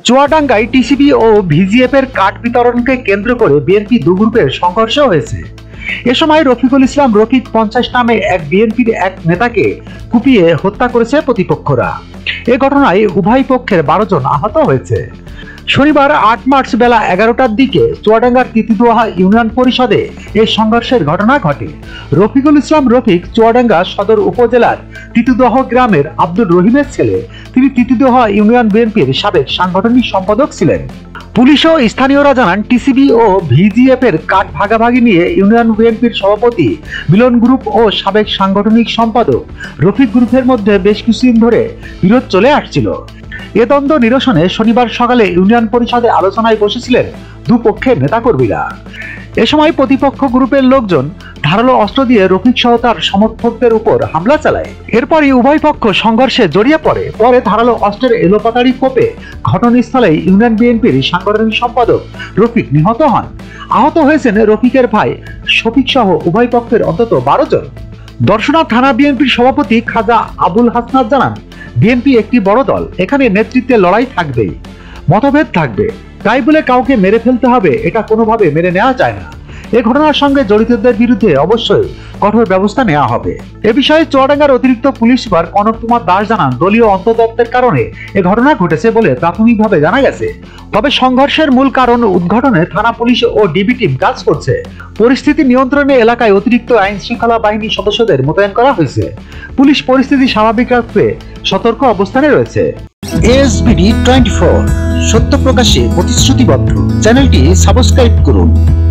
চুয়াডাঙ্গায় TCB ও VGF এর card বিতরণকে কেন্দ্র করে বিএনপি দু গ্রুপের সংঘর্ষ হয়েছে। এ সময় রফিকুল ইসলাম রফিক 50 নামে এক বিএনপির এক নেতাকে কুপিয়ে হত্যা করেছে প্রতিপক্ষরা। এ ঘটনায় উভয় পক্ষের 12 জন আহত হয়েছে। শনিবার 8 মার্চ বেলা 11টার দিকে চুয়াডাঙ্গার তিতুদোহা ইউনিয়ন পরিষদে এই সংঘর্ষের ঘটনা ঘটে। রফিকুল ইসলাম রফিক চুয়াডাঙ্গা সদর উপজেলার তিতুদোহা গ্রামের আব্দুর রহিমের ছেলে। তিনি তিতুদোহা ইউনিয়ন বিএনপির সাবেক সাংগঠনিক সম্পাদক ছিলেন। পুলিশ ও স্থানীয়রা জানান, টিসিবি ও ভিজিএফ এর কার্ড ভাগাভাগি নিয়ে ইউনিয়ন বিএনপির সভাপতি মিলন গ্রুপ ও সাবেক সাংগঠনিক সম্পাদক রফিক গ্রুপের মধ্যে বেশ কিছুদিন ধরে বিরোধ চলে আসছিল। এ দ্বন্দ্ব নিরসনে শনিবার সকালে ইউনিয়ন পরিষদে আলোচনায় বসেছিলেন দুপক্ষের নেতাকর্মীরা। এ সময় প্রতিপক্ষ গ্রুপের লোকজন ধারালো অস্ত্র দিয়ে রফিক সহ তার সমর্থকদের উপর হামলা চালায়। এরপরই উভয় পক্ষ সংঘর্ষে জড়িয়ে পড়ে। পরে ধারালো অস্ত্রের এলোপাতাড়ি কোপে ঘটনাস্থলেই ইউনিয়ন বিএনপির সাংগঠনিক সম্পাদক রফিক নিহত হন। আহত হয়েছেন রফিকের ভাই শফিক সহ উভয় পক্ষের অন্তত 12 জন। দর্শনা থানা বিএনপির সভাপতি খাজা আবুল হাসনাত জানান, বিএনপি একটি বড় দল, এখানে নেতৃত্বে লড়াই থাকবেই, মতভেদ থাকবে, তাই বলে কাউকে মেরে ফেলতে হবে এটা কোনোভাবে মেনে নেওয়া যায় না। এ ঘটনার সঙ্গে জড়িতদের বিরুদ্ধে অবশ্যই কঠোর ব্যবস্থা নেওয়া হবে। এ বিষয়ে চুয়াডাঙ্গার অতিরিক্ত পুলিশ সুপার কনক কুমার দাস জানান, দলীয় অন্তর্দত্তের কারণে এ ঘটনা ঘটেছে বলে প্রাথমিকভাবে জানা গেছে। তবে সংঘর্ষের মূল কারণ উদ্ঘাটনে থানা পুলিশ ও ডিবি টিম কাজ করছে। পরিস্থিতি নিয়ন্ত্রণে এলাকায় অতিরিক্ত আইন শৃঙ্খলা বাহিনী সদস্যদের মোতায়েন করা হয়েছে। পুলিশ পরিস্থিতি স্বাভাবিক রাখতে সতর্ক অবস্থানে রয়েছে। এসবিডি 24 সত্য প্রকাশে প্রতিশ্রুতিবদ্ধ। চ্যানেলটি সাবস্ক্রাইব করুন।